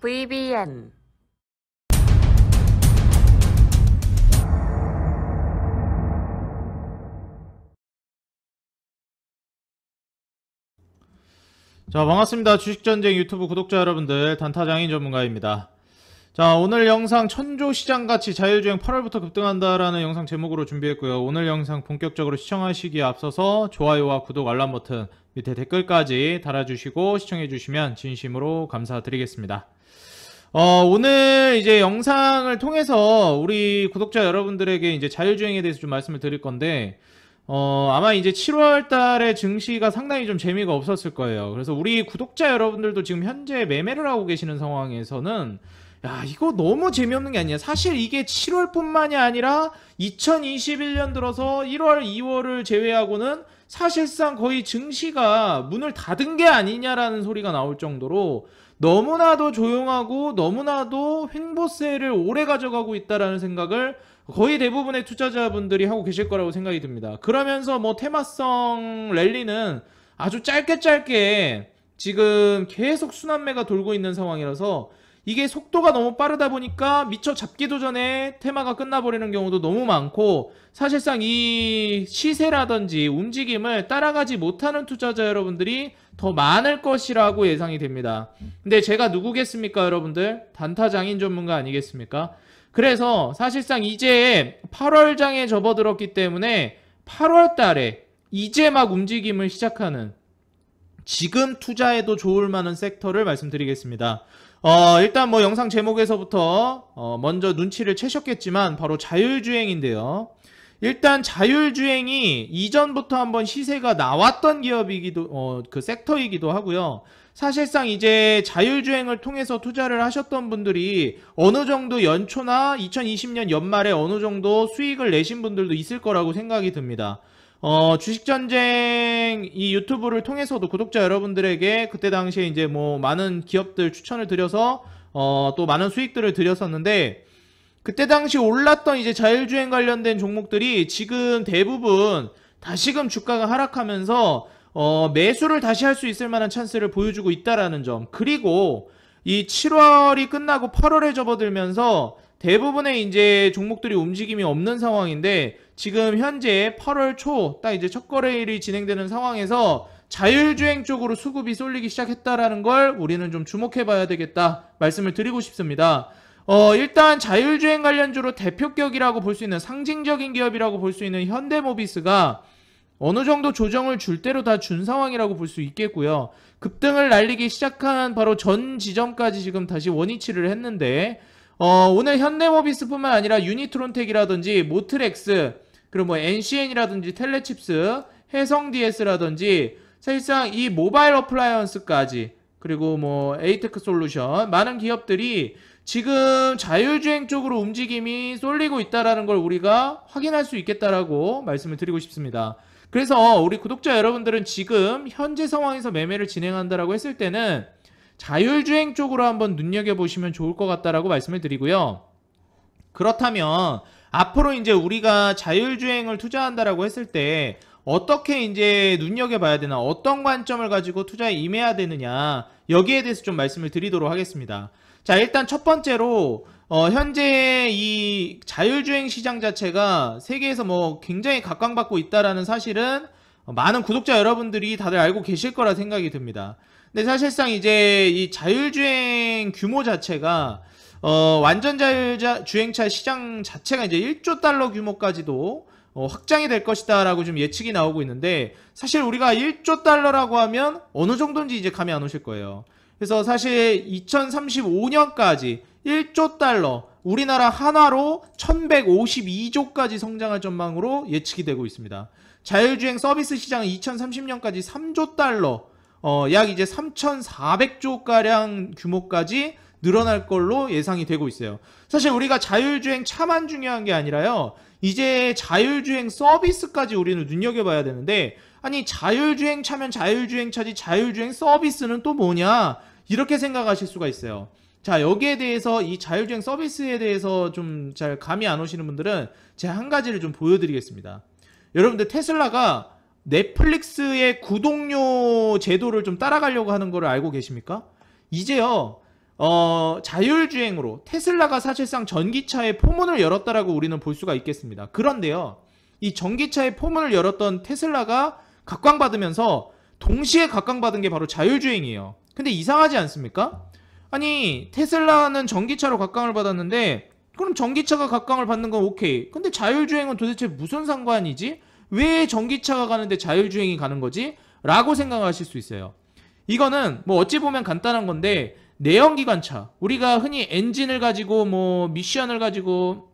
VBN 자, 반갑습니다. 주식전쟁 유튜브 구독자 여러분들, 단타장인 전문가입니다. 자, 오늘 영상 천조시장같이 자율주행 8월부터 급등한다라는 영상 제목으로 준비했고요. 오늘 영상 본격적으로 시청하시기에 앞서서 좋아요와 구독, 알람 버튼, 밑에 댓글까지 달아주시고 시청해주시면 진심으로 감사드리겠습니다. 오늘 이제 영상을 통해서 우리 구독자 여러분들에게 이제 자율주행에 대해서 좀 말씀을 드릴 건데, 아마 이제 7월 달에 증시가 상당히 좀 재미가 없었을 거예요. 그래서 우리 구독자 여러분들도 지금 현재 매매를 하고 계시는 상황에서는 야, 이거 너무 재미없는 게 아니야. 사실 이게 7월 뿐만이 아니라 2021년 들어서 1월, 2월을 제외하고는 사실상 거의 증시가 문을 닫은 게 아니냐라는 소리가 나올 정도로 너무나도 조용하고 너무나도 횡보세를 오래 가져가고 있다라는 생각을 거의 대부분의 투자자분들이 하고 계실 거라고 생각이 듭니다. 그러면서 뭐 테마성 랠리는 아주 짧게 지금 계속 순환매가 돌고 있는 상황이라서 이게 속도가 너무 빠르다 보니까 미처 잡기도 전에 테마가 끝나버리는 경우도 너무 많고, 사실상 이 시세라든지 움직임을 따라가지 못하는 투자자 여러분들이 더 많을 것이라고 예상이 됩니다. 근데 제가 누구겠습니까, 여러분들? 단타장인 전문가 아니겠습니까? 그래서 사실상 이제 8월장에 접어들었기 때문에 8월 달에 이제 막 움직임을 시작하는, 지금 투자해도 좋을 만한 섹터를 말씀드리겠습니다. 일단 뭐 영상 제목에서부터 먼저 눈치를 채셨겠지만 바로 자율주행인데요. 일단 자율주행이 이전부터 한번 시세가 나왔던 기업이기도 그 섹터이기도 하고요. 사실상 이제 자율주행을 통해서 투자를 하셨던 분들이 어느 정도 연초나 2020년 연말에 어느 정도 수익을 내신 분들도 있을 거라고 생각이 듭니다. 주식전쟁 이 유튜브를 통해서도 구독자 여러분들에게 그때 당시에 이제 뭐 많은 기업들 추천을 드려서 또 많은 수익들을 드렸었는데, 그때 당시 올랐던 이제 자율주행 관련된 종목들이 지금 대부분 다시금 주가가 하락하면서 매수를 다시 할 수 있을 만한 찬스를 보여주고 있다라는 점, 그리고 이 7월이 끝나고 8월에 접어들면서 대부분의 이제 종목들이 움직임이 없는 상황인데, 지금 현재 8월 초 딱 이제 첫 거래일이 진행되는 상황에서 자율주행 쪽으로 수급이 쏠리기 시작했다라는 걸 우리는 좀 주목해 봐야 되겠다 말씀을 드리고 싶습니다. 일단 자율주행 관련주로 대표격이라고 볼 수 있는, 상징적인 기업이라고 볼 수 있는 현대모비스가 어느 정도 조정을 줄 대로 다 준 상황이라고 볼 수 있겠고요. 급등을 날리기 시작한 바로 전 지점까지 지금 다시 원위치를 했는데, 오늘 현대모비스뿐만 아니라 유니트론텍이라든지 모트렉스, 그리고 뭐 NCN이라든지 텔레칩스, 해성DS라든지 사실상 이 모바일 어플라이언스까지, 그리고 뭐 에이테크 솔루션, 많은 기업들이 지금 자율주행 쪽으로 움직임이 쏠리고 있다는 걸 우리가 확인할 수 있겠다라고 말씀을 드리고 싶습니다. 그래서 우리 구독자 여러분들은 지금 현재 상황에서 매매를 진행한다라고 했을 때는 자율주행 쪽으로 한번 눈여겨보시면 좋을 것 같다라고 말씀을 드리고요. 그렇다면 앞으로 이제 우리가 자율주행을 투자한다라고 했을 때 어떻게 이제 눈여겨봐야 되나, 어떤 관점을 가지고 투자에 임해야 되느냐, 여기에 대해서 좀 말씀을 드리도록 하겠습니다. 자, 일단 첫 번째로 현재 이 자율주행 시장 자체가 세계에서 뭐 굉장히 각광받고 있다라는 사실은 많은 구독자 여러분들이 다들 알고 계실 거라 생각이 듭니다. 근데 사실상 이제 이 자율주행 규모 자체가 완전 자율주행차 시장 자체가 이제 1조 달러 규모까지도 확장이 될 것이다 라고 좀 예측이 나오고 있는데, 사실 우리가 1조 달러라고 하면 어느 정도인지 이제 감이 안 오실 거예요. 그래서 사실 2035년까지 1조 달러, 우리나라 하나로 1152조까지 성장할 전망으로 예측이 되고 있습니다. 자율주행 서비스 시장은 2030년까지 3조 달러, 약 이제 3,400조가량 규모까지 늘어날 걸로 예상이 되고 있어요. 사실 우리가 자율주행 차만 중요한 게 아니라요, 이제 자율주행 서비스까지 우리는 눈여겨봐야 되는데, 아니 자율주행 차면 자율주행 차지 자율주행 서비스는 또 뭐냐, 이렇게 생각하실 수가 있어요. 자, 여기에 대해서 이 자율주행 서비스에 대해서 좀 잘 감이 안 오시는 분들은 제가 한 가지를 좀 보여드리겠습니다. 여러분들 테슬라가 넷플릭스의 구독료 제도를 좀 따라가려고 하는 걸 알고 계십니까? 이제요 자율주행으로 테슬라가 사실상 전기차의 포문을 열었다라고 우리는 볼 수가 있겠습니다. 그런데요, 이 전기차의 포문을 열었던 테슬라가 각광받으면서 동시에 각광받은 게 바로 자율주행이에요. 근데 이상하지 않습니까? 아니, 테슬라는 전기차로 각광을 받았는데 그럼 전기차가 각광을 받는 건 오케이. 근데 자율주행은 도대체 무슨 상관이지? 왜 전기차가 가는데 자율주행이 가는 거지? 라고 생각하실 수 있어요. 이거는 뭐 어찌 보면 간단한 건데, 내연기관차, 우리가 흔히 엔진을 가지고 뭐 미션을 가지고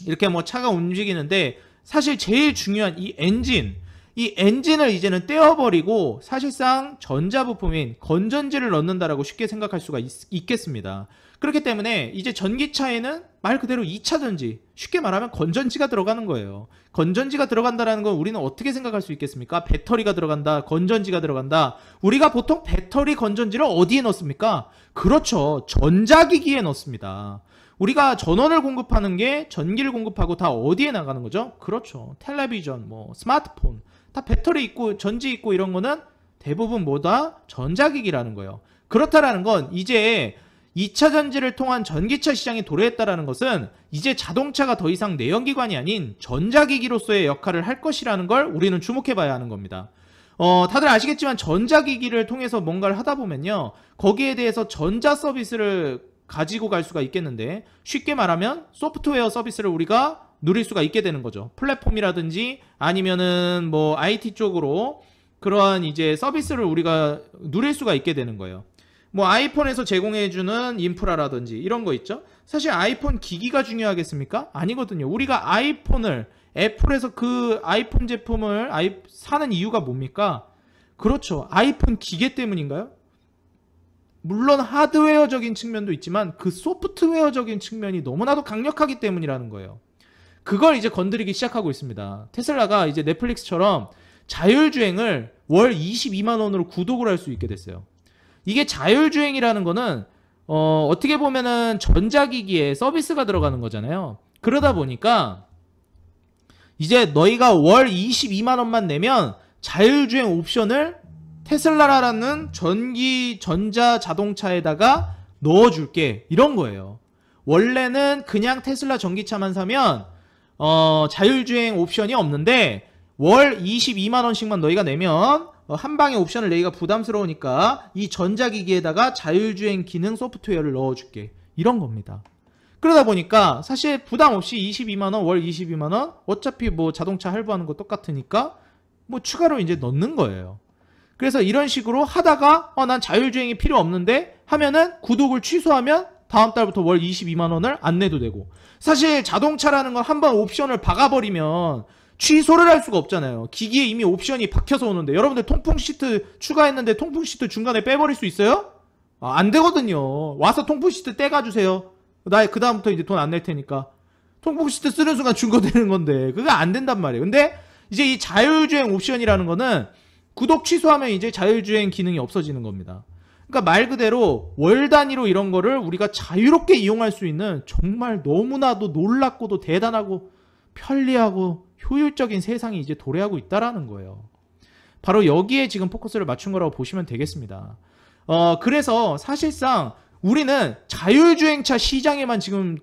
이렇게 뭐 차가 움직이는데, 사실 제일 중요한 이 엔진을 이제는 떼어버리고 사실상 전자부품인 건전지를 넣는다라고 쉽게 생각할 수가 있겠습니다. 그렇기 때문에 이제 전기차에는 말 그대로 2차전지, 쉽게 말하면 건전지가 들어가는 거예요. 건전지가 들어간다라는 건 우리는 어떻게 생각할 수 있겠습니까? 배터리가 들어간다, 건전지가 들어간다. 우리가 보통 배터리, 건전지를 어디에 넣습니까? 그렇죠, 전자기기에 넣습니다. 우리가 전원을 공급하는 게 전기를 공급하고 다 어디에 나가는 거죠? 그렇죠, 텔레비전, 뭐 스마트폰, 다 배터리 있고 전지 있고 이런 거는 대부분 뭐다? 전자기기라는 거예요. 그렇다라는 건 이제 2차 전지를 통한 전기차 시장이 도래했다라는 것은 이제 자동차가 더 이상 내연기관이 아닌 전자기기로서의 역할을 할 것이라는 걸 우리는 주목해 봐야 하는 겁니다. 다들 아시겠지만 전자기기를 통해서 뭔가를 하다 보면요, 거기에 대해서 전자 서비스를 가지고 갈 수가 있겠는데, 쉽게 말하면 소프트웨어 서비스를 우리가 누릴 수가 있게 되는 거죠. 플랫폼이라든지 아니면은 뭐 IT 쪽으로 그러한 이제 서비스를 우리가 누릴 수가 있게 되는 거예요. 뭐 아이폰에서 제공해주는 인프라라든지 이런 거 있죠. 사실 아이폰 기기가 중요하겠습니까? 아니거든요. 우리가 아이폰을, 애플에서 그 아이폰 제품을 사는 이유가 뭡니까? 그렇죠, 아이폰 기계 때문인가요? 물론 하드웨어적인 측면도 있지만 그 소프트웨어적인 측면이 너무나도 강력하기 때문이라는 거예요. 그걸 이제 건드리기 시작하고 있습니다. 테슬라가 이제 넷플릭스처럼 자율주행을 월 22만 원으로 구독을 할 수 있게 됐어요. 이게 자율주행이라는 거는 어떻게 보면은 전자기기에 서비스가 들어가는 거잖아요. 그러다 보니까 이제 너희가 월 22만 원만 내면 자율주행 옵션을 테슬라라는 전자 자동차에다가 넣어줄게, 이런 거예요. 원래는 그냥 테슬라 전기차만 사면 자율주행 옵션이 없는데 월 22만 원씩만 너희가 내면 한 방에 옵션을 내기가 부담스러우니까 이 전자기기에다가 자율주행 기능 소프트웨어를 넣어줄게, 이런 겁니다. 그러다 보니까 사실 부담 없이 22만원, 월 22만원, 어차피 뭐 자동차 할부하는 거 똑같으니까 뭐 추가로 이제 넣는 거예요. 그래서 이런 식으로 하다가 난 자율주행이 필요 없는데 하면은 구독을 취소하면 다음 달부터 월 22만원을 안 내도 되고, 사실 자동차라는 건 한번 옵션을 박아버리면 취소를 할 수가 없잖아요. 기기에 이미 옵션이 박혀서 오는데, 여러분들 통풍 시트 추가했는데 통풍 시트 중간에 빼버릴 수 있어요? 안 되거든요. 와서 통풍 시트 떼가주세요. 나 그 다음부터 이제 돈 안 낼 테니까. 통풍 시트 쓰는 순간 중고되는 건데 그거 안 된단 말이에요. 근데 이제 이 자율주행 옵션이라는 거는 구독 취소하면 이제 자율주행 기능이 없어지는 겁니다. 그러니까 말 그대로 월 단위로 이런 거를 우리가 자유롭게 이용할 수 있는, 정말 너무나도 놀랍고도 대단하고 편리하고 효율적인 세상이 이제 도래하고 있다라는 거예요. 바로 여기에 지금 포커스를 맞춘 거라고 보시면 되겠습니다. 그래서 사실상 우리는 자율주행차 시장에만 지금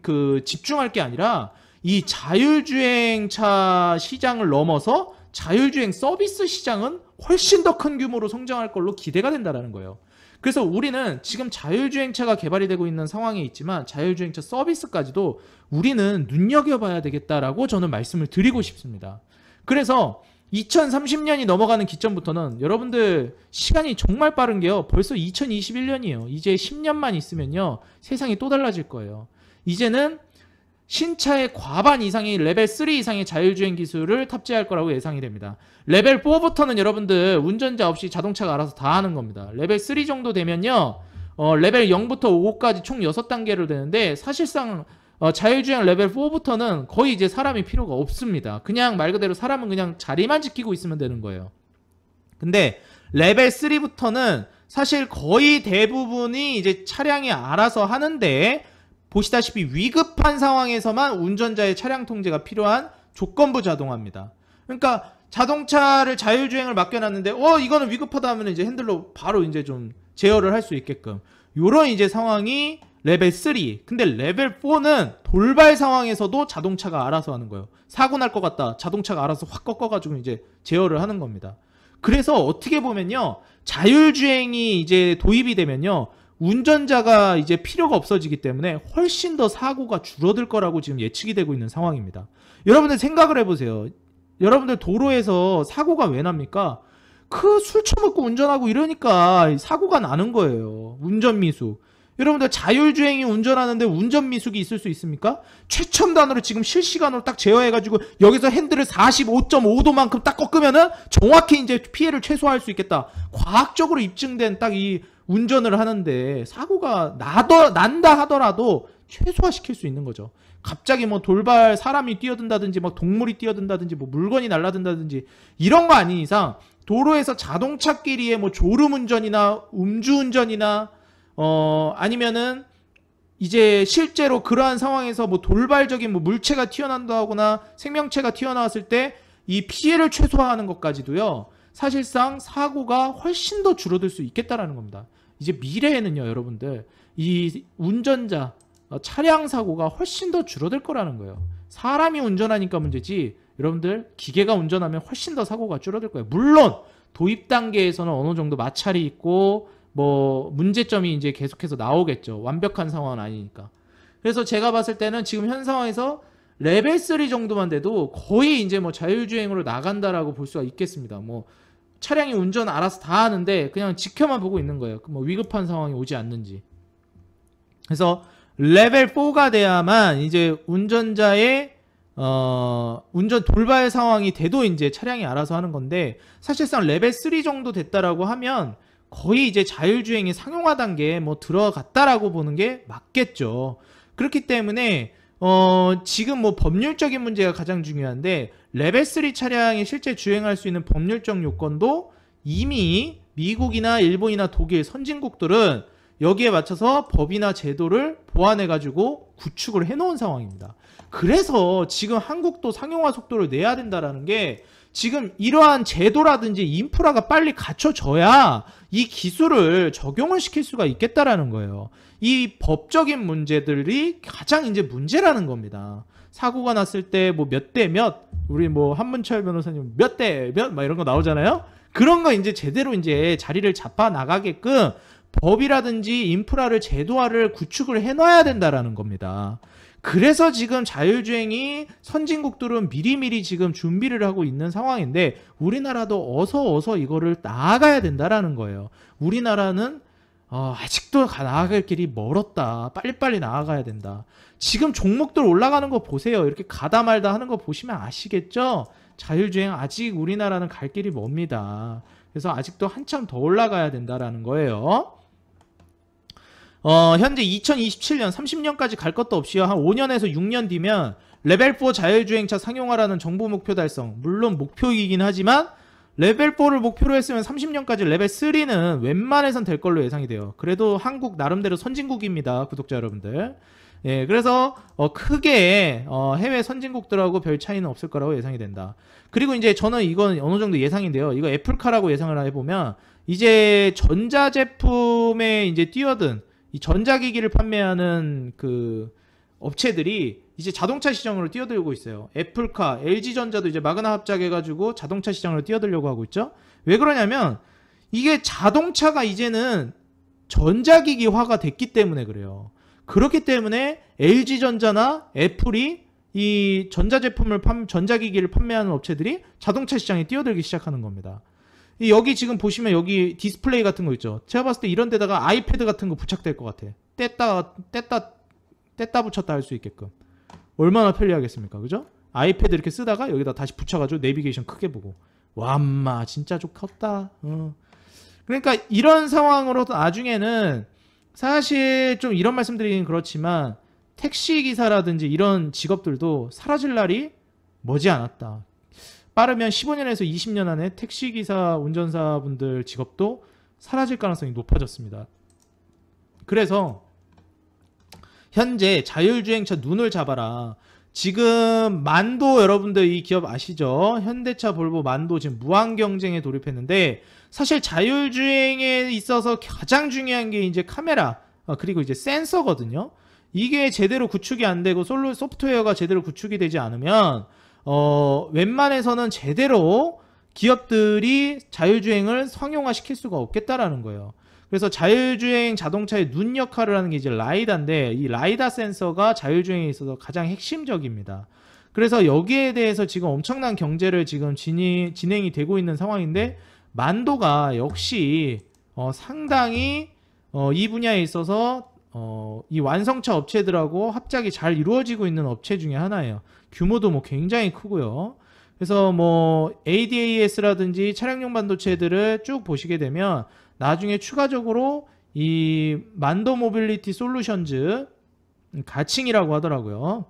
집중할 게 아니라 이 자율주행차 시장을 넘어서 자율주행 서비스 시장은 훨씬 더 큰 규모로 성장할 걸로 기대가 된다는 거예요. 그래서 우리는 지금 자율주행차가 개발이 되고 있는 상황에 있지만 자율주행차 서비스까지도 우리는 눈여겨봐야 되겠다라고 저는 말씀을 드리고 싶습니다. 그래서 2030년이 넘어가는 기점부터는 여러분들 시간이 정말 빠른 게요, 벌써 2021년이에요. 이제 10년만 있으면요 세상이 또 달라질 거예요. 이제는 신차의 과반 이상이 레벨 3 이상의 자율주행 기술을 탑재할 거라고 예상이 됩니다. 레벨 4부터는 여러분들 운전자 없이 자동차가 알아서 다 하는 겁니다. 레벨 3 정도 되면요 레벨 0부터 5까지 총 6단계로 되는데, 사실상 자율주행 레벨 4부터는 거의 이제 사람이 필요가 없습니다. 그냥 말 그대로 사람은 그냥 자리만 지키고 있으면 되는 거예요. 근데 레벨 3부터는 사실 거의 대부분이 이제 차량이 알아서 하는데, 보시다시피 위급한 상황에서만 운전자의 차량 통제가 필요한 조건부 자동화입니다. 그러니까 자동차를 자율주행을 맡겨놨는데 이거는 위급하다 하면 이제 핸들로 바로 이제 좀 제어를 할 수 있게끔, 요런 이제 상황이 레벨 3. 근데 레벨 4는 돌발 상황에서도 자동차가 알아서 하는 거예요. 사고 날 것 같다. 자동차가 알아서 확 꺾어가지고 이제 제어를 하는 겁니다. 그래서 어떻게 보면요, 자율주행이 이제 도입이 되면요, 운전자가 이제 필요가 없어지기 때문에 훨씬 더 사고가 줄어들 거라고 지금 예측이 되고 있는 상황입니다. 여러분들 생각을 해보세요. 여러분들 도로에서 사고가 왜 납니까? 그 술 처먹고 운전하고 이러니까 사고가 나는 거예요. 운전미숙. 여러분들 자율주행이 운전하는데 운전미숙이 있을 수 있습니까? 최첨단으로 지금 실시간으로 딱 제어해가지고 여기서 핸들을 45.5도만큼 딱 꺾으면은 정확히 이제 피해를 최소화할 수 있겠다. 과학적으로 입증된 딱 이 운전을 하는데 사고가 난다 하더라도 최소화시킬 수 있는 거죠. 갑자기 뭐 돌발 사람이 뛰어든다든지 막 동물이 뛰어든다든지 뭐 물건이 날아든다든지 이런 거 아닌 이상 도로에서 자동차끼리의 뭐 졸음운전이나 음주운전이나 아니면은 이제 실제로 그러한 상황에서 뭐 돌발적인 뭐 물체가 튀어나온다거나 생명체가 튀어나왔을 때 이 피해를 최소화하는 것까지도요, 사실상 사고가 훨씬 더 줄어들 수 있겠다라는 겁니다. 이제 미래에는요, 여러분들 이 운전자 차량 사고가 훨씬 더 줄어들 거라는 거예요. 사람이 운전하니까 문제지 여러분들 기계가 운전하면 훨씬 더 사고가 줄어들 거예요. 물론 도입 단계에서는 어느 정도 마찰이 있고 뭐 문제점이 이제 계속해서 나오겠죠. 완벽한 상황은 아니니까. 그래서 제가 봤을 때는 지금 현 상황에서 레벨 3 정도만 돼도 거의 이제 뭐 자율주행으로 나간다라고 볼 수가 있겠습니다. 뭐 차량이 운전 알아서 다 하는데 그냥 지켜만 보고 있는 거예요. 뭐 위급한 상황이 오지 않는지. 그래서 레벨 4가 돼야만 이제 운전자의 운전 돌발 상황이 돼도 이제 차량이 알아서 하는 건데, 사실상 레벨 3 정도 됐다라고 하면 거의 이제 자율주행이 상용화 단계에 뭐 들어갔다라고 보는 게 맞겠죠. 그렇기 때문에 지금 뭐 법률적인 문제가 가장 중요한데, 레벨 3 차량이 실제 주행할 수 있는 법률적 요건도 이미 미국이나 일본이나 독일 선진국들은 여기에 맞춰서 법이나 제도를 보완해가지고 구축을 해놓은 상황입니다. 그래서 지금 한국도 상용화 속도를 내야 된다라는 게, 지금 이러한 제도라든지 인프라가 빨리 갖춰져야 이 기술을 적용을 시킬 수가 있겠다라는 거예요. 이 법적인 문제들이 가장 이제 문제라는 겁니다. 사고가 났을 때 뭐 몇 대 몇, 우리 뭐 한문철 변호사님 몇 대 몇 막 이런 거 나오잖아요. 그런 거 이제 제대로 이제 자리를 잡아 나가게끔 법이라든지 인프라를 제도화를 구축을 해놔야 된다라는 겁니다. 그래서 지금 자율주행이 선진국들은 미리미리 지금 준비를 하고 있는 상황인데, 우리나라도 어서 이거를 나아가야 된다라는 거예요. 우리나라는 아직도 나아갈 길이 멀었다. 빨리빨리 나아가야 된다. 지금 종목들 올라가는 거 보세요. 이렇게 가다 말다 하는 거 보시면 아시겠죠? 자율주행 아직 우리나라는 갈 길이 멉니다. 그래서 아직도 한참 더 올라가야 된다라는 거예요. 현재 2027년 30년까지 갈 것도 없이요, 한 5년에서 6년 뒤면 레벨 4 자율주행차 상용화라는 정부 목표 달성, 물론 목표이긴 하지만 레벨 4를 목표로 했으면 30년까지 레벨 3는 웬만해선 될 걸로 예상이 돼요. 그래도 한국 나름대로 선진국입니다, 구독자 여러분들. 예, 그래서 크게 해외 선진국들하고 별 차이는 없을 거라고 예상이 된다. 그리고 이제 저는 이건 어느 정도 예상인데요, 이거 애플카라고 예상을 해보면 이제 전자제품에 이제 뛰어든 이 전자기기를 판매하는 그 업체들이 이제 자동차 시장으로 뛰어들고 있어요. 애플카, LG전자도 이제 마그나 합작해가지고 자동차 시장으로 뛰어들려고 하고 있죠. 왜 그러냐면 이게 자동차가 이제는 전자기기화가 됐기 때문에 그래요. 그렇기 때문에 LG전자나 애플이 이 전자기기를 판매하는 업체들이 자동차 시장에 뛰어들기 시작하는 겁니다. 여기 지금 보시면 여기 디스플레이 같은 거 있죠. 제가 봤을 때 이런 데다가 아이패드 같은 거 부착될 것 같아. 뗐다 붙였다 할 수 있게끔. 얼마나 편리하겠습니까, 그죠? 아이패드 이렇게 쓰다가 여기다 다시 붙여가지고 내비게이션 크게 보고, 와, 엄마 진짜 좀 컸다. 그러니까 이런 상황으로 나중에는 사실 좀 이런 말씀드리긴 그렇지만 택시기사라든지 이런 직업들도 사라질 날이 머지 않았다. 빠르면 15년에서 20년 안에 택시기사 운전사분들 직업도 사라질 가능성이 높아졌습니다. 그래서 현재 자율주행차 눈을 잡아라. 지금 만도 여러분들 이 기업 아시죠? 현대차, 볼보, 만도 지금 무한 경쟁에 돌입했는데 사실 자율주행에 있어서 가장 중요한 게 이제 카메라 그리고 이제 센서거든요. 이게 제대로 구축이 안 되고 소프트웨어가 제대로 구축이 되지 않으면 웬만해서는 제대로 기업들이 자율주행을 상용화 시킬 수가 없겠다라는 거예요. 그래서 자율주행 자동차의 눈 역할을 하는 게 이제 라이다인데 이 라이다 센서가 자율주행에 있어서 가장 핵심적입니다. 그래서 여기에 대해서 지금 엄청난 경제를 지금 진행이 되고 있는 상황인데 만도가 역시 상당히 이 분야에 있어서 이 완성차 업체들하고 합작이 잘 이루어지고 있는 업체 중에 하나예요. 규모도 뭐 굉장히 크고요. 그래서 뭐 ADAS라든지 차량용 반도체들을 쭉 보시게 되면 나중에 추가적으로 이 만도 모빌리티 솔루션즈 가칭이라고 하더라고요.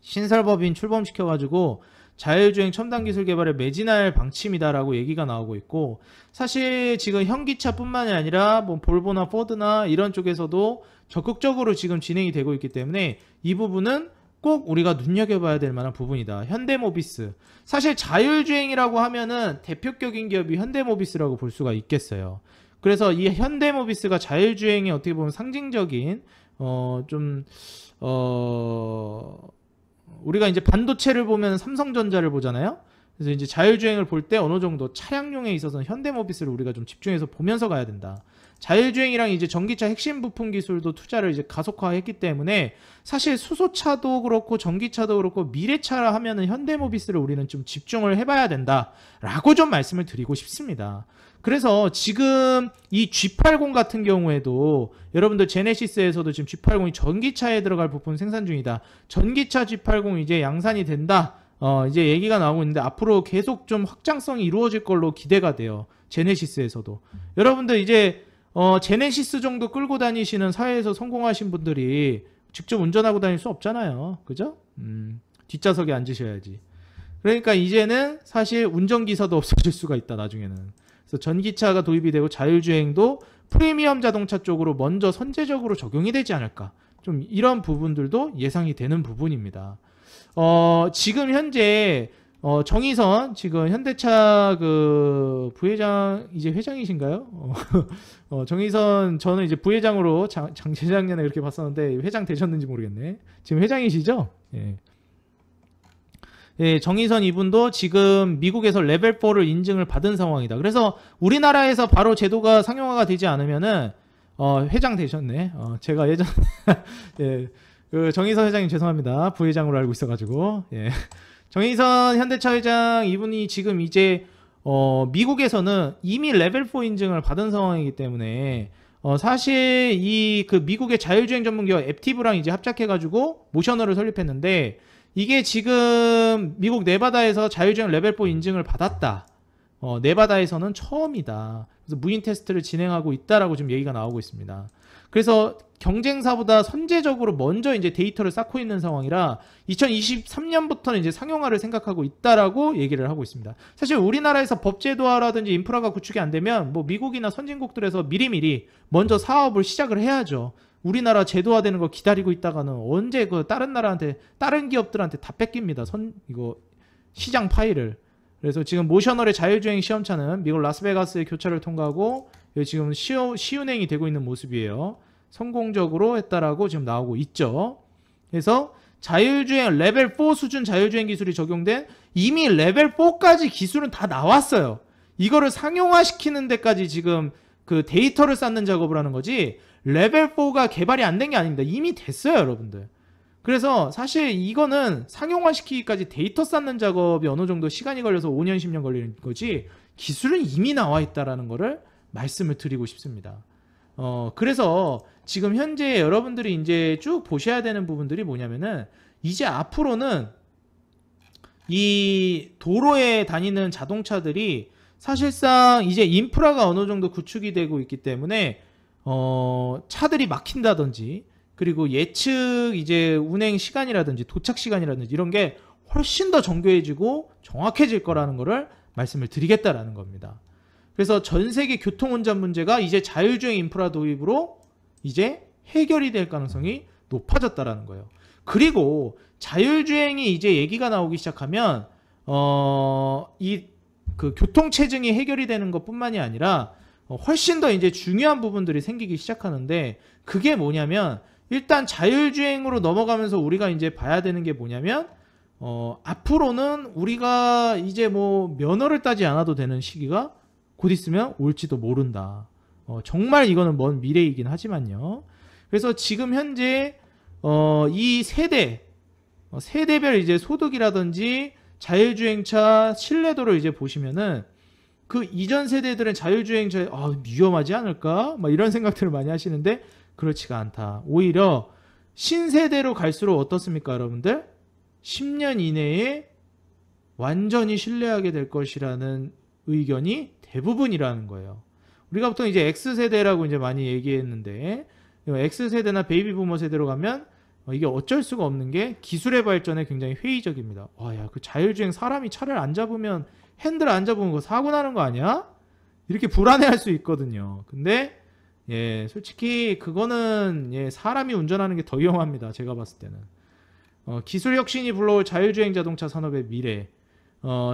신설법인 출범시켜가지고 자율주행 첨단 기술 개발에 매진할 방침이다라고 얘기가 나오고 있고 사실 지금 현기차뿐만이 아니라 뭐 볼보나 포드나 이런 쪽에서도 적극적으로 지금 진행이 되고 있기 때문에 이 부분은 꼭 우리가 눈여겨봐야 될 만한 부분이다. 현대모비스. 사실 자율주행이라고 하면은 대표격인 기업이 현대모비스라고 볼 수가 있겠어요. 그래서 이 현대모비스가 자율주행의 어떻게 보면 상징적인 우리가 이제 반도체를 보면 삼성전자를 보잖아요. 그래서 이제 자율주행을 볼 때 어느 정도 차량용에 있어서는 현대모비스를 우리가 좀 집중해서 보면서 가야 된다. 자율주행이랑 이제 전기차 핵심 부품 기술도 투자를 이제 가속화했기 때문에 사실 수소차도 그렇고 전기차도 그렇고 미래차라 하면은 현대모비스를 우리는 좀 집중을 해봐야 된다라고 좀 말씀을 드리고 싶습니다. 그래서 지금 이 G80 같은 경우에도 여러분들 제네시스에서도 지금 G80이 전기차에 들어갈 부품 생산 중이다. 전기차 G80 이제 양산이 된다. 이제 얘기가 나오고 있는데 앞으로 계속 좀 확장성이 이루어질 걸로 기대가 돼요. 제네시스에서도. 여러분들 이제 제네시스 정도 끌고 다니시는 사회에서 성공하신 분들이 직접 운전하고 다닐 수 없잖아요. 그죠? 뒷좌석에 앉으셔야지. 그러니까 이제는 사실 운전기사도 없어질 수가 있다, 나중에는. 그래서 전기차가 도입이 되고 자율주행도 프리미엄 자동차 쪽으로 먼저 선제적으로 적용이 되지 않을까. 좀 이런 부분들도 예상이 되는 부분입니다. 지금 현재 정의선 지금 현대차 그 부회장 이제 회장이신가요? 정의선 저는 이제 부회장으로 재작년에 그렇게 봤었는데 회장 되셨는지 모르겠네. 지금 회장이시죠? 예. 예, 정의선 이분도 지금 미국에서 레벨 4를 인증을 받은 상황이다. 그래서 우리나라에서 바로 제도가 상용화가 되지 않으면은 회장 되셨네. 제가 예전 예, 그 정의선 회장님 죄송합니다. 부회장으로 알고 있어가지고 예. 정의선 현대차 회장 이분이 지금 이제 미국에서는 이미 레벨 4 인증을 받은 상황이기 때문에 사실 이 그 미국의 자율주행 전문기업 앱티브랑 이제 합작해가지고 모셔너를 설립했는데 이게 지금 미국 네바다에서 자율주행 레벨 4 인증을 받았다. 네바다에서는 처음이다. 그래서 무인 테스트를 진행하고 있다라고 지금 얘기가 나오고 있습니다. 그래서 경쟁사보다 선제적으로 먼저 이제 데이터를 쌓고 있는 상황이라 2023년부터는 이제 상용화를 생각하고 있다라고 얘기를 하고 있습니다. 사실 우리나라에서 법제도화라든지 인프라가 구축이 안 되면 뭐 미국이나 선진국들에서 미리미리 먼저 사업을 시작을 해야죠. 우리나라 제도화되는 거 기다리고 있다가는 언제 그 다른 나라한테 다른 기업들한테 다 뺏깁니다. 이거 시장 파일을. 그래서 지금 모셔널의 자율주행 시험차는 미국 라스베가스의 교차를 통과하고 지금 시운행이 되고 있는 모습이에요. 성공적으로 했다라고 지금 나오고 있죠. 그래서 자율주행 레벨 4 수준 자율주행 기술이 적용된 이미 레벨 4까지 기술은 다 나왔어요. 이거를 상용화시키는 데까지 지금 그 데이터를 쌓는 작업을 하는 거지 레벨 4가 개발이 안 된 게 아닙니다. 이미 됐어요, 여러분들. 그래서 사실 이거는 상용화시키기까지 데이터 쌓는 작업이 어느 정도 시간이 걸려서 5년, 10년 걸리는 거지 기술은 이미 나와 있다라는 거를 말씀을 드리고 싶습니다. 그래서 지금 현재 여러분들이 이제 쭉 보셔야 되는 부분들이 뭐냐면은 이제 앞으로는 이 도로에 다니는 자동차들이 사실상 이제 인프라가 어느 정도 구축이 되고 있기 때문에 차들이 막힌다든지 그리고 예측 이제 운행 시간이라든지 도착 시간이라든지 이런 게 훨씬 더 정교해지고 정확해질 거라는 거를 말씀을 드리겠다라는 겁니다. 그래서 전 세계 교통 운전 문제가 이제 자율주행 인프라 도입으로 이제 해결이 될 가능성이 높아졌다라는 거예요. 그리고 자율주행이 이제 얘기가 나오기 시작하면 이 그 교통체증이 해결이 되는 것뿐만이 아니라 훨씬 더 이제 중요한 부분들이 생기기 시작하는데, 그게 뭐냐면 일단 자율주행으로 넘어가면서 우리가 이제 봐야 되는 게 뭐냐면 앞으로는 우리가 이제 뭐 면허를 따지 않아도 되는 시기가 곧 있으면 올지도 모른다. 정말 이거는 먼 미래이긴 하지만요. 그래서 지금 현재 이 세대별 이제 소득이라든지 자율주행차 신뢰도를 이제 보시면은 그 이전 세대들은 자율주행차 위험하지 않을까? 막 이런 생각들을 많이 하시는데 그렇지가 않다. 오히려 신세대로 갈수록 어떻습니까, 여러분들? 10년 이내에 완전히 신뢰하게 될 것이라는 의견이 대부분이라는 거예요. 우리가 보통 이제 X세대라고 이제 많이 얘기했는데, X세대나 베이비 부머 세대로 가면 이게 어쩔 수가 없는 게 기술의 발전에 굉장히 회의적입니다. 야, 그 자율주행 사람이 차를 안 잡으면, 핸들 안 잡으면 그거 사고 나는 거 아니야? 이렇게 불안해할 수 있거든요. 근데 솔직히 그거는 사람이 운전하는 게 더 위험합니다. 제가 봤을 때는. 기술 혁신이 불러올 자율주행 자동차 산업의 미래.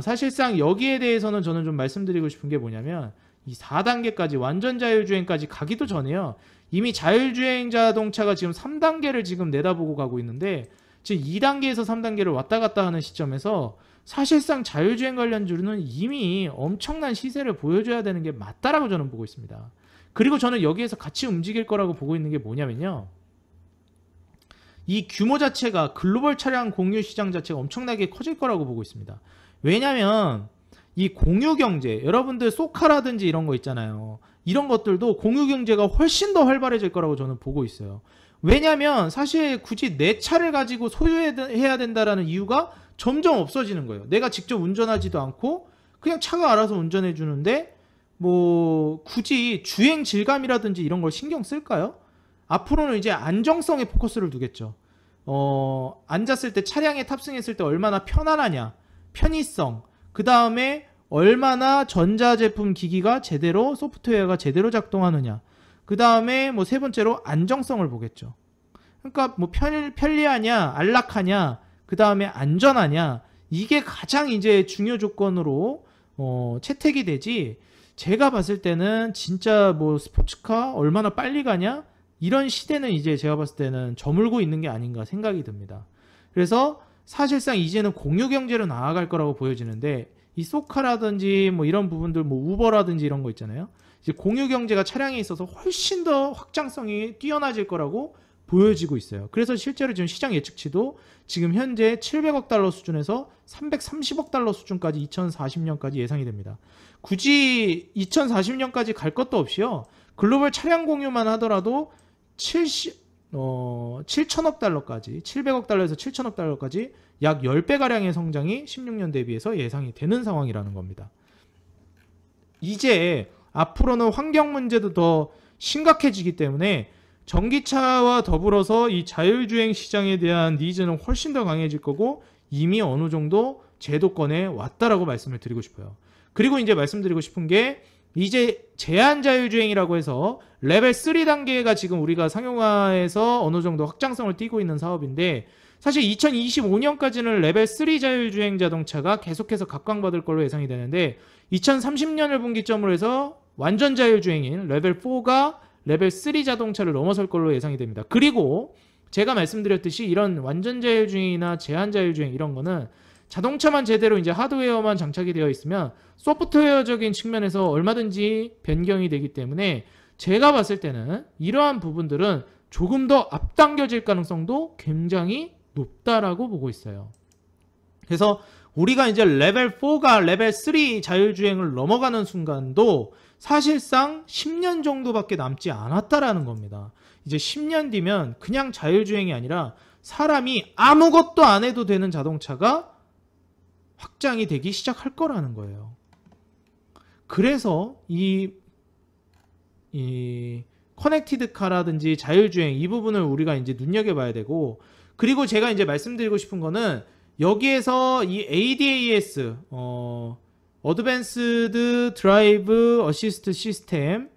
사실상 여기에 대해서는 저는 좀 말씀드리고 싶은 게 뭐냐면, 이 4단계까지 완전 자율주행까지 가기도 전에요. 이미 자율주행 자동차가 지금 3단계를 지금 내다보고 가고 있는데, 지금 2단계에서 3단계를 왔다 갔다 하는 시점에서 사실상 자율주행 관련주는 이미 엄청난 시세를 보여줘야 되는 게 맞다라고 저는 보고 있습니다. 그리고 저는 여기에서 같이 움직일 거라고 보고 있는 게 뭐냐면요, 이 규모 자체가 글로벌 차량 공유 시장 자체가 엄청나게 커질 거라고 보고 있습니다. 왜냐면 이 공유 경제, 여러분들 소카라든지 이런 거 있잖아요. 이런 것들도 공유 경제가 훨씬 더 활발해질 거라고 저는 보고 있어요. 왜냐면 사실 굳이 내 차를 가지고 소유해야 된다라는 이유가 점점 없어지는 거예요. 내가 직접 운전하지도 않고 그냥 차가 알아서 운전해 주는데 뭐 굳이 주행 질감이라든지 이런 걸 신경 쓸까요? 앞으로는 이제 안정성에 포커스를 두겠죠. 앉았을 때, 차량에 탑승했을 때 얼마나 편안하냐, 편의성, 그 다음에 얼마나 전자제품 기기가 제대로, 소프트웨어가 제대로 작동하느냐, 그 다음에 뭐 세 번째로 안정성을 보겠죠. 그러니까 뭐 편리하냐, 안락하냐, 그 다음에 안전하냐, 이게 가장 이제 중요 조건으로 채택이 되지, 제가 봤을 때는 진짜 뭐 스포츠카 얼마나 빨리 가냐, 이런 시대는 이제 제가 봤을 때는 저물고 있는 게 아닌가 생각이 듭니다. 그래서 사실상 이제는 공유 경제로 나아갈 거라고 보여지는데, 이 소카라든지 뭐 이런 부분들, 뭐 우버라든지 이런 거 있잖아요. 이제 공유 경제가 차량에 있어서 훨씬 더 확장성이 뛰어나질 거라고 보여지고 있어요. 그래서 실제로 지금 시장 예측치도 지금 현재 700억 달러 수준에서 330억 달러 수준까지 2040년까지 예상이 됩니다. 굳이 2040년까지 갈 것도 없이요, 글로벌 차량 공유만 하더라도 7천억 달러까지, 700억 달러에서 7천억 달러까지 약 10배가량의 성장이 16년 대비해서 예상이 되는 상황이라는 겁니다. 이제 앞으로는 환경 문제도 더 심각해지기 때문에 전기차와 더불어서 이 자율주행 시장에 대한 니즈는 훨씬 더 강해질 거고, 이미 어느 정도 제도권에 왔다라고 말씀을 드리고 싶어요. 그리고 이제 말씀드리고 싶은 게, 이제 제한 자율주행이라고 해서 레벨 3단계가 지금 우리가 상용화해서 어느 정도 확장성을 띠고 있는 사업인데, 사실 2025년까지는 레벨 3 자율주행 자동차가 계속해서 각광받을 걸로 예상이 되는데, 2030년을 분기점으로 해서 완전 자율주행인 레벨 4가 레벨 3 자동차를 넘어설 걸로 예상이 됩니다. 그리고 제가 말씀드렸듯이 이런 완전 자율주행이나 제한 자율주행 이런 거는 자동차만 제대로 이제 하드웨어만 장착이 되어 있으면 소프트웨어적인 측면에서 얼마든지 변경이 되기 때문에, 제가 봤을 때는 이러한 부분들은 조금 더 앞당겨질 가능성도 굉장히 높다라고 보고 있어요. 그래서 우리가 이제 레벨 4가 레벨 3 자율주행을 넘어가는 순간도 사실상 10년 정도밖에 남지 않았다라는 겁니다. 이제 10년 뒤면 그냥 자율주행이 아니라 사람이 아무것도 안 해도 되는 자동차가 확장이 되기 시작할 거라는 거예요. 그래서 이 커넥티드 카라든지 자율주행 이 부분을 우리가 이제 눈여겨봐야 되고, 그리고 제가 이제 말씀드리고 싶은 거는 여기에서 이 ADAS 어드밴스드 드라이브 어시스트 시스템,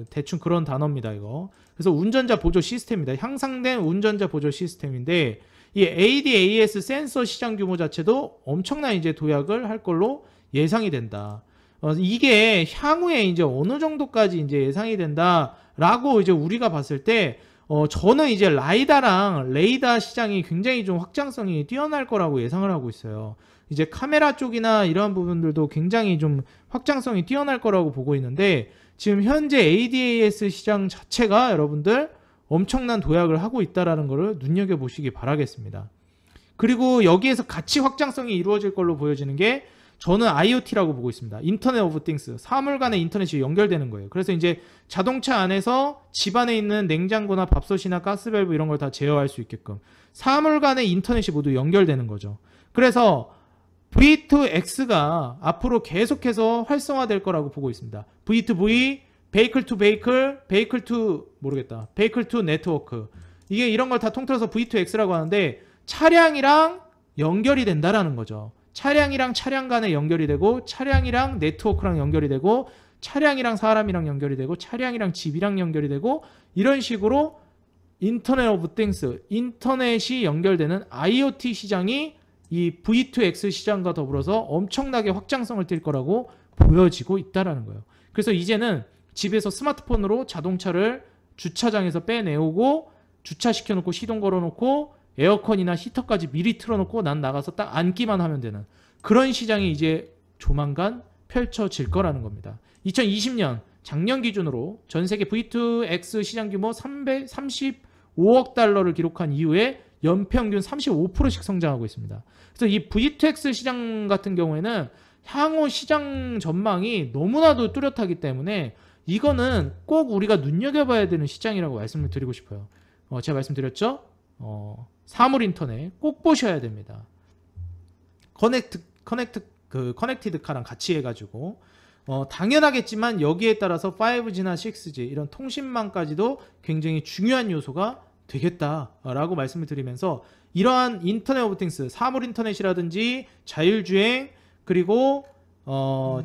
대충 그런 단어입니다, 이거. 그래서 운전자 보조 시스템입니다. 향상된 운전자 보조 시스템인데 이 ADAS 센서 시장 규모 자체도 엄청난 이제 도약을 할 걸로 예상이 된다. 이게 향후에 이제 어느 정도까지 이제 예상이 된다라고 이제 우리가 봤을 때 저는 이제 라이다랑 레이더 시장이 굉장히 좀 확장성이 뛰어날 거라고 예상을 하고 있어요. 이제 카메라 쪽이나 이러한 부분들도 굉장히 좀 확장성이 뛰어날 거라고 보고 있는데 지금 현재 ADAS 시장 자체가 여러분들 엄청난 도약을 하고 있다라는 것을 눈여겨보시기 바라겠습니다. 그리고 여기에서 같이 확장성이 이루어질 걸로 보여지는 게 저는 IoT라고 보고 있습니다. 인터넷 오브 띵스. 사물 간의 인터넷이 연결되는 거예요. 그래서 이제 자동차 안에서 집 안에 있는 냉장고나 밥솥이나 가스밸브 이런 걸 다 제어할 수 있게끔 사물 간의 인터넷이 모두 연결되는 거죠. 그래서 V2X가 앞으로 계속해서 활성화될 거라고 보고 있습니다. V2V, 베이클 투 베이클, 베이클 투 모르겠다. 베이클 투 네트워크. 이게 이런 걸 다 통틀어서 V2X라고 하는데 차량이랑 연결이 된다라는 거죠. 차량이랑 차량 간에 연결이 되고 차량이랑 네트워크랑 연결이 되고 차량이랑 사람이랑 연결이 되고 차량이랑 집이랑 연결이 되고 이런 식으로 인터넷 오브 띵스, 인터넷이 연결되는 IoT 시장이 이 V2X 시장과 더불어서 엄청나게 확장성을 띌 거라고 보여지고 있다라는 거예요. 그래서 이제는 집에서 스마트폰으로 자동차를 주차장에서 빼내오고 주차시켜놓고 시동 걸어놓고 에어컨이나 히터까지 미리 틀어놓고 난 나가서 딱 앉기만 하면 되는 그런 시장이 이제 조만간 펼쳐질 거라는 겁니다. 2020년 작년 기준으로 전 세계 V2X 시장 규모 335억 달러를 기록한 이후에 연평균 35%씩 성장하고 있습니다. 그래서 이 V2X 시장 같은 경우에는 향후 시장 전망이 너무나도 뚜렷하기 때문에 이거는 꼭 우리가 눈여겨봐야 되는 시장이라고 말씀을 드리고 싶어요. 제가 말씀드렸죠? 사물 인터넷 꼭 보셔야 됩니다. 커넥티드 카랑 같이 해가지고 당연하겠지만 여기에 따라서 5G나 6G 이런 통신망까지도 굉장히 중요한 요소가 되겠다라고 말씀을 드리면서 이러한 인터넷 오브 띵스, 사물 인터넷이라든지 자율주행 그리고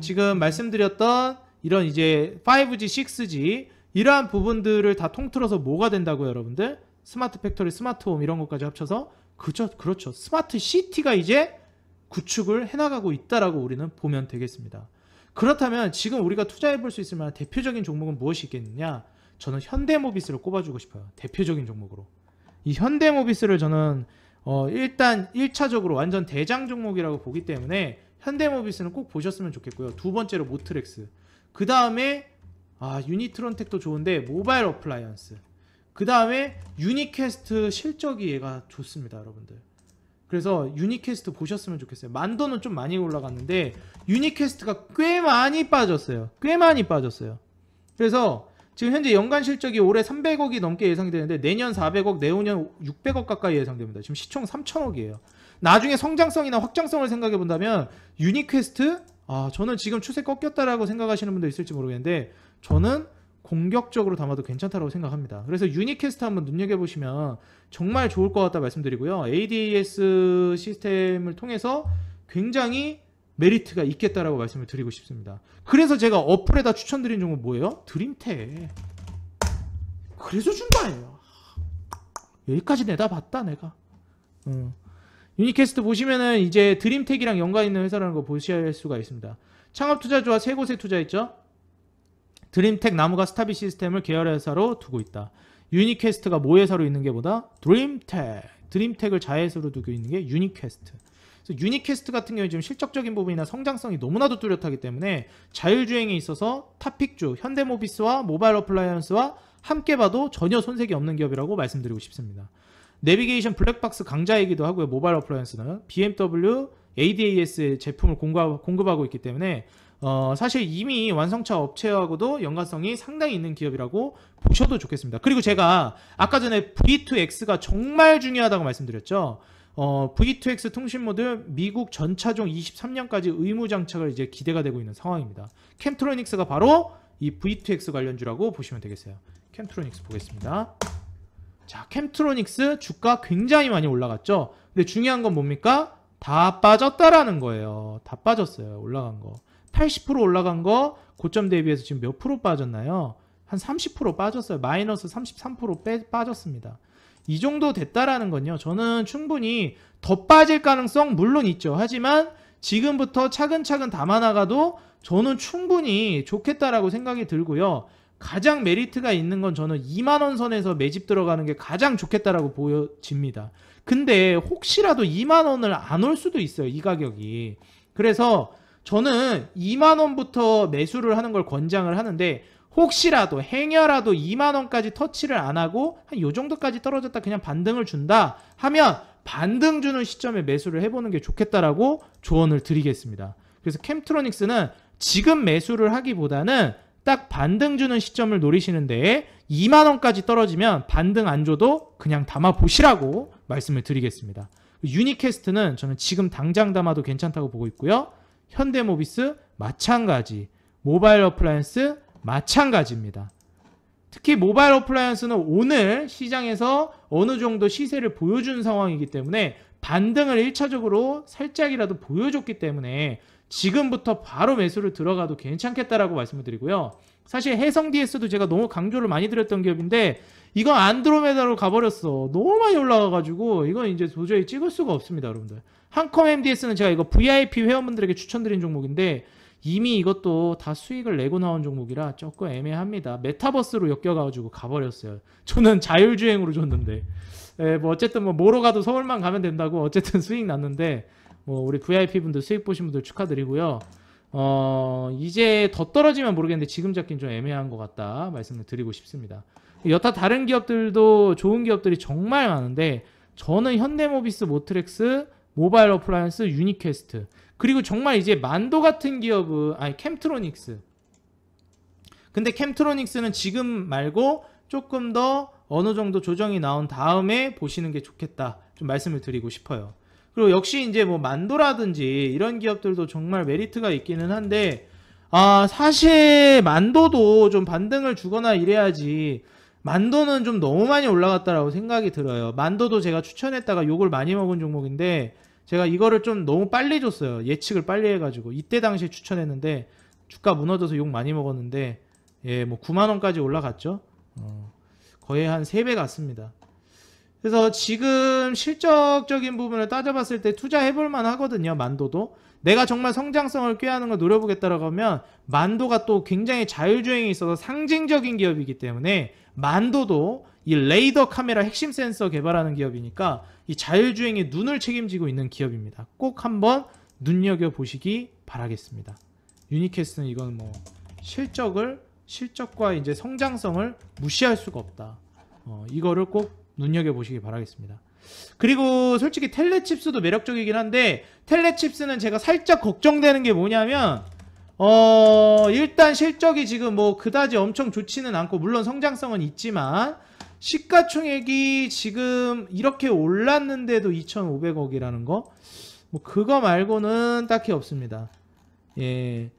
지금 말씀드렸던 이런 이제 5G, 6G 이러한 부분들을 다 통틀어서 뭐가 된다고요, 여러분들? 스마트 팩토리, 스마트 홈 이런 것까지 합쳐서 그렇죠. 스마트 시티가 이제 구축을 해나가고 있다라고 우리는 보면 되겠습니다. 그렇다면 지금 우리가 투자해 볼 수 있을 만한 대표적인 종목은 무엇이 있겠느냐? 저는 현대모비스를 꼽아주고 싶어요. 대표적인 종목으로. 이 현대모비스를 저는 일단 1차적으로 완전 대장 종목이라고 보기 때문에 현대모비스는 꼭 보셨으면 좋겠고요. 두 번째로 모트렉스. 그 다음에 유니트론텍도 좋은데 모바일 어플라이언스. 그 다음에 유니캐스트 실적이 얘가 좋습니다, 여러분들. 그래서 유니캐스트 보셨으면 좋겠어요. 만도는 좀 많이 올라갔는데 유니캐스트가 꽤 많이 빠졌어요. 그래서 지금 현재 연간 실적이 올해 300억이 넘게 예상되는데 내년 400억, 내후년 600억 가까이 예상됩니다. 지금 시총 3천억이에요. 나중에 성장성이나 확장성을 생각해 본다면 유니퀘스트 저는 지금 추세 꺾였다라고 생각하시는 분도 있을지 모르겠는데 저는 공격적으로 담아도 괜찮다고 생각합니다. 그래서 유니캐스트 한번 눈여겨보시면 정말 좋을 것 같다 말씀드리고요. ADAS 시스템을 통해서 굉장히 메리트가 있겠다라고 말씀을 드리고 싶습니다. 그래서 제가 어플에다 추천드린 종목 뭐예요? 드림텍. 그래서 준 거예요. 여기까지 내다봤다 내가. 유니캐스트 보시면은 이제 드림텍이랑 연관 있는 회사라는 거 보실 수가 있습니다. 창업투자조합 세 곳에 투자했죠. 드림텍, 나무가 스타비 시스템을 계열 회사로 두고 있다. 유니캐스트가 모회사로 있는 게 뭐다? 드림텍을 자회사로 두고 있는 게 유니캐스트. 그래서 유니캐스트 같은 경우에 지금 실적적인 부분이나 성장성이 너무나도 뚜렷하기 때문에 자율주행에 있어서 탑픽주 현대모비스와 모바일 어플라이언스와 함께 봐도 전혀 손색이 없는 기업이라고 말씀드리고 싶습니다. 내비게이션 블랙박스 강자이기도 하고요. 모바일 어플라이언스는 BMW, ADAS 제품을 공급하고 있기 때문에 사실 이미 완성차 업체하고도 연관성이 상당히 있는 기업이라고 보셔도 좋겠습니다. 그리고 제가 아까 전에 V2X가 정말 중요하다고 말씀드렸죠. V2X 통신 모듈 미국 전차종 23년까지 의무 장착을 이제 기대가 되고 있는 상황입니다. 캠트로닉스가 바로 이 V2X 관련주라고 보시면 되겠어요. 캠트로닉스 보겠습니다. 자, 캠트로닉스 주가 굉장히 많이 올라갔죠. 근데 중요한 건 뭡니까? 다 빠졌다라는 거예요. 다 빠졌어요. 올라간 거. 80% 올라간 거 고점 대비해서 지금 몇 프로 빠졌나요? 한 30% 빠졌어요. 마이너스 33% 빠졌습니다. 이 정도 됐다라는 건요. 저는 충분히 더 빠질 가능성 물론 있죠. 하지만 지금부터 차근차근 담아나가도 저는 충분히 좋겠다라고 생각이 들고요. 가장 메리트가 있는 건 저는 2만원 선에서 매집 들어가는 게 가장 좋겠다라고 보여집니다. 근데 혹시라도 2만원을 안 올 수도 있어요. 이 가격이. 그래서 저는 2만원부터 매수를 하는 걸 권장을 하는데 혹시라도 행여라도 2만원까지 터치를 안 하고 한 요 정도까지 떨어졌다 그냥 반등을 준다 하면 반등 주는 시점에 매수를 해보는 게 좋겠다라고 조언을 드리겠습니다. 그래서 캠트로닉스는 지금 매수를 하기보다는 딱 반등 주는 시점을 노리시는데 2만원까지 떨어지면 반등 안 줘도 그냥 담아 보시라고 말씀을 드리겠습니다. 유니캐스트는 저는 지금 당장 담아도 괜찮다고 보고 있고요. 현대모비스 마찬가지, 모바일 어플라이언스 마찬가지입니다. 특히 모바일 어플라이언스는 오늘 시장에서 어느 정도 시세를 보여준 상황이기 때문에 반등을 1차적으로 살짝이라도 보여줬기 때문에 지금부터 바로 매수를 들어가도 괜찮겠다라고 말씀을 드리고요. 사실 해성 DS도 제가 너무 강조를 많이 드렸던 기업인데 이건 안드로메다로 가버렸어. 너무 많이 올라가가지고 이건 이제 도저히 찍을 수가 없습니다, 여러분들. 한컴 MDS는 제가 이거 VIP 회원분들에게 추천드린 종목인데 이미 이것도 다 수익을 내고 나온 종목이라 조금 애매합니다. 메타버스로 엮여가지고 가버렸어요. 저는 자율주행으로 줬는데 뭐 어쨌든 뭐 뭐로 가도 서울만 가면 된다고 어쨌든 수익 났는데 뭐 우리 VIP 분들 수익 보신 분들 축하드리고요. 이제 더 떨어지면 모르겠는데 지금 잡긴 좀 애매한 것 같다 말씀을 드리고 싶습니다. 여타 다른 기업들도 좋은 기업들이 정말 많은데 저는 현대모비스, 모트렉스, 모바일 어플라이언스, 유니캐스트 그리고 정말 이제 만도 같은 기업은 캠트로닉스. 근데 캠트로닉스는 지금 말고 조금 더 어느 정도 조정이 나온 다음에 보시는 게 좋겠다 좀 말씀을 드리고 싶어요. 그리고 역시 이제 뭐 만도라든지 이런 기업들도 정말 메리트가 있기는 한데 사실 만도도 좀 반등을 주거나 이래야지. 만도는 좀 너무 많이 올라갔다라고 생각이 들어요. 만도도 제가 추천했다가 욕을 많이 먹은 종목인데 제가 이거를 좀 너무 빨리 줬어요. 예측을 빨리 해가지고 이때 당시에 추천했는데 주가 무너져서 욕 많이 먹었는데 뭐 9만원까지 올라갔죠. 거의 한 3배 갔습니다. 그래서 지금 실적적인 부분을 따져봤을 때 투자해볼만 하거든요. 만도도 내가 정말 성장성을 꾀하는 걸 노려보겠다라고 하면 만도가 또 굉장히 자율주행이 있어서 상징적인 기업이기 때문에 만도도 이 레이더 카메라 핵심 센서 개발하는 기업이니까 이 자율주행에 눈을 책임지고 있는 기업입니다. 꼭 한번 눈여겨보시기 바라겠습니다. 유니캐스는 이건 뭐 실적과 이제 성장성을 무시할 수가 없다. 이거를 꼭 눈여겨보시기 바라겠습니다. 그리고 솔직히 텔레칩스도 매력적이긴 한데 텔레칩스는 제가 살짝 걱정되는 게 뭐냐면 일단 실적이 지금 뭐 그다지 엄청 좋지는 않고 물론 성장성은 있지만 시가총액이 지금 이렇게 올랐는데도 2,500억이라는 거 뭐 그거 말고는 딱히 없습니다. 예,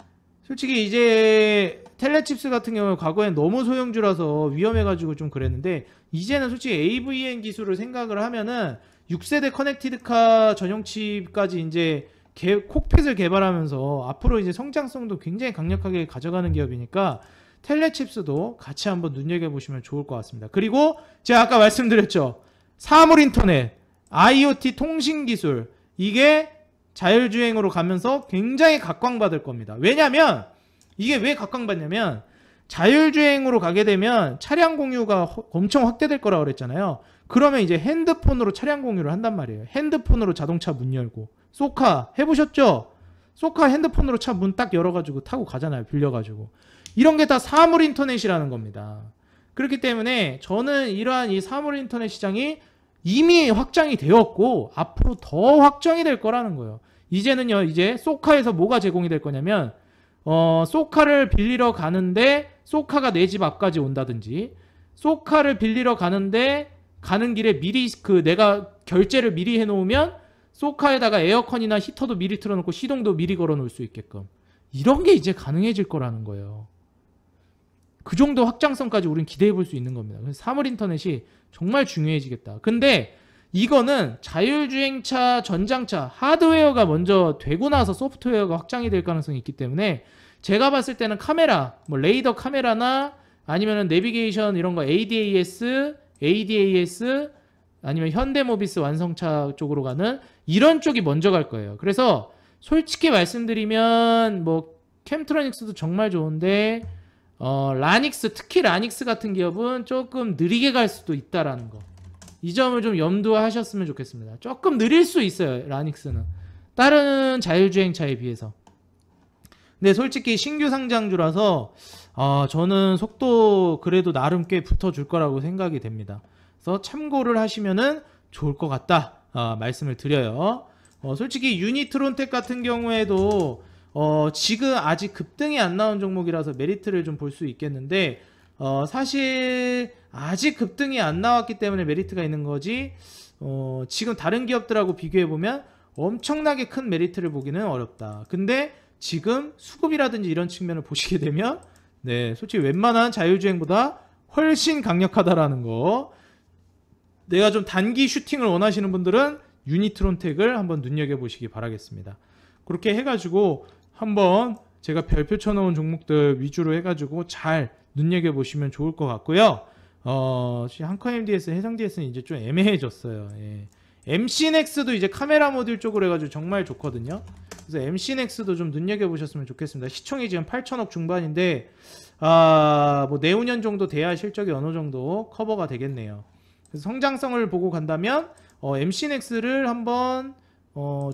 솔직히 이제 텔레칩스 같은 경우에 과거엔 너무 소형주라서 위험해가지고 좀 그랬는데 이제는 솔직히 AVN 기술을 생각을 하면은 6세대 커넥티드카 전용 칩까지 이제 콕핏을 개발하면서 앞으로 이제 성장성도 굉장히 강력하게 가져가는 기업이니까 텔레칩스도 같이 한번 눈여겨보시면 좋을 것 같습니다. 그리고 제가 아까 말씀드렸죠. 사물인터넷, IoT 통신기술 이게 자율주행으로 가면서 굉장히 각광받을 겁니다. 왜냐면 이게 왜 각광받냐면 자율주행으로 가게 되면 차량 공유가 엄청 확대될 거라고 그랬잖아요. 그러면 이제 핸드폰으로 차량 공유를 한단 말이에요. 핸드폰으로 자동차 문 열고. 쏘카 해보셨죠? 쏘카 핸드폰으로 차 문 딱 열어가지고 타고 가잖아요. 빌려가지고. 이런 게 다 사물인터넷이라는 겁니다. 그렇기 때문에 저는 이러한 이 사물인터넷 시장이 이미 확장이 되었고 앞으로 더 확정이 될 거라는 거예요. 이제는요. 이제 쏘카에서 뭐가 제공이 될 거냐면 쏘카를 빌리러 가는데 쏘카가 내 집 앞까지 온다든지 쏘카를 빌리러 가는데 가는 길에 미리 내가 결제를 미리 해놓으면 쏘카에다가 에어컨이나 히터도 미리 틀어놓고 시동도 미리 걸어놓을 수 있게끔 이런 게 이제 가능해질 거라는 거예요. 그 정도 확장성까지 우리는 기대해 볼 수 있는 겁니다. 그래서 사물인터넷이 정말 중요해지겠다. 근데 이거는 자율주행차, 전장차, 하드웨어가 먼저 되고 나서 소프트웨어가 확장이 될 가능성이 있기 때문에 제가 봤을 때는 카메라, 뭐 레이더 카메라나 아니면은 내비게이션 이런 거 ADAS 아니면 현대모비스 완성차 쪽으로 가는 이런 쪽이 먼저 갈 거예요. 그래서 솔직히 말씀드리면 뭐 캠트로닉스도 정말 좋은데 라닉스, 특히 라닉스 같은 기업은 조금 느리게 갈 수도 있다라는 거. 이 점을 좀 염두하셨으면 좋겠습니다. 조금 느릴 수 있어요, 라닉스는. 다른 자율주행차에 비해서. 근데 솔직히 신규 상장주라서 저는 속도 그래도 나름 꽤 붙어줄 거라고 생각이 됩니다. 그래서 참고를 하시면은 좋을 것 같다 말씀을 드려요. 솔직히 유니트론텍 같은 경우에도 지금 아직 급등이 안 나온 종목이라서 메리트를 좀 볼 수 있겠는데 사실 아직 급등이 안 나왔기 때문에 메리트가 있는 거지 지금 다른 기업들하고 비교해보면 엄청나게 큰 메리트를 보기는 어렵다. 근데 지금 수급이라든지 이런 측면을 보시게 되면 네, 솔직히 웬만한 자율주행보다 훨씬 강력하다라는 거. 내가 좀 단기 슈팅을 원하시는 분들은 유니트론텍을 한번 눈여겨보시기 바라겠습니다. 그렇게 해가지고 한번 제가 별표 쳐놓은 종목들 위주로 해가지고 잘 눈여겨보시면 좋을 것 같고요. 한커MDS, 해상DS는 이제 좀 애매해졌어요. 예. MC넥스도 이제 카메라 모듈 쪽으로 해가지고 정말 좋거든요. 그래서 MC넥스도 좀 눈여겨보셨으면 좋겠습니다. 시총이 지금 8천억 중반인데 뭐 내후년 정도 돼야 실적이 어느 정도 커버가 되겠네요. 그래서 성장성을 보고 간다면 MC넥스를 한번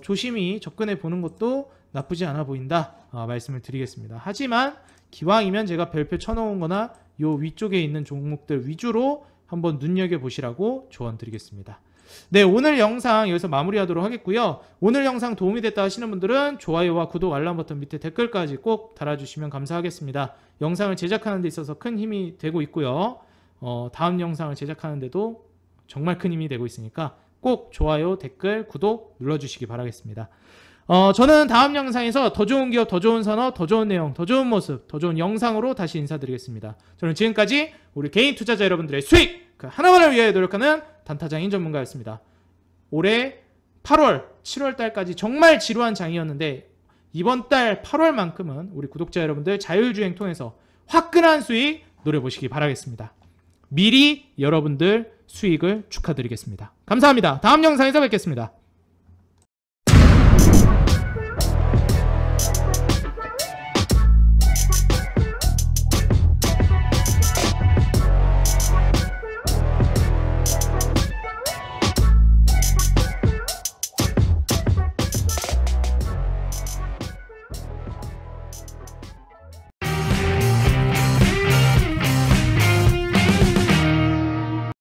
조심히 접근해 보는 것도 나쁘지 않아 보인다 말씀을 드리겠습니다. 하지만 기왕이면 제가 별표 쳐놓은 거나 요 위쪽에 있는 종목들 위주로 한번 눈여겨보시라고 조언 드리겠습니다. 네, 오늘 영상 여기서 마무리하도록 하겠고요. 오늘 영상 도움이 됐다 하시는 분들은 좋아요와 구독, 알람 버튼 밑에 댓글까지 꼭 달아주시면 감사하겠습니다. 영상을 제작하는 데 있어서 큰 힘이 되고 있고요. 다음 영상을 제작하는 데도 정말 큰 힘이 되고 있으니까 꼭 좋아요, 댓글, 구독 눌러주시기 바라겠습니다. 저는 다음 영상에서 더 좋은 기업, 더 좋은 산업, 더 좋은 내용, 더 좋은 모습, 더 좋은 영상으로 다시 인사드리겠습니다. 저는 지금까지 우리 개인 투자자 여러분들의 수익 그 하나만을 위하여 노력하는 단타장인 전문가였습니다. 올해 8월, 7월 달까지 정말 지루한 장이었는데 이번 달 8월만큼은 우리 구독자 여러분들 자율주행 통해서 화끈한 수익 노려보시기 바라겠습니다. 미리 여러분들 수익을 축하드리겠습니다. 감사합니다. 다음 영상에서 뵙겠습니다.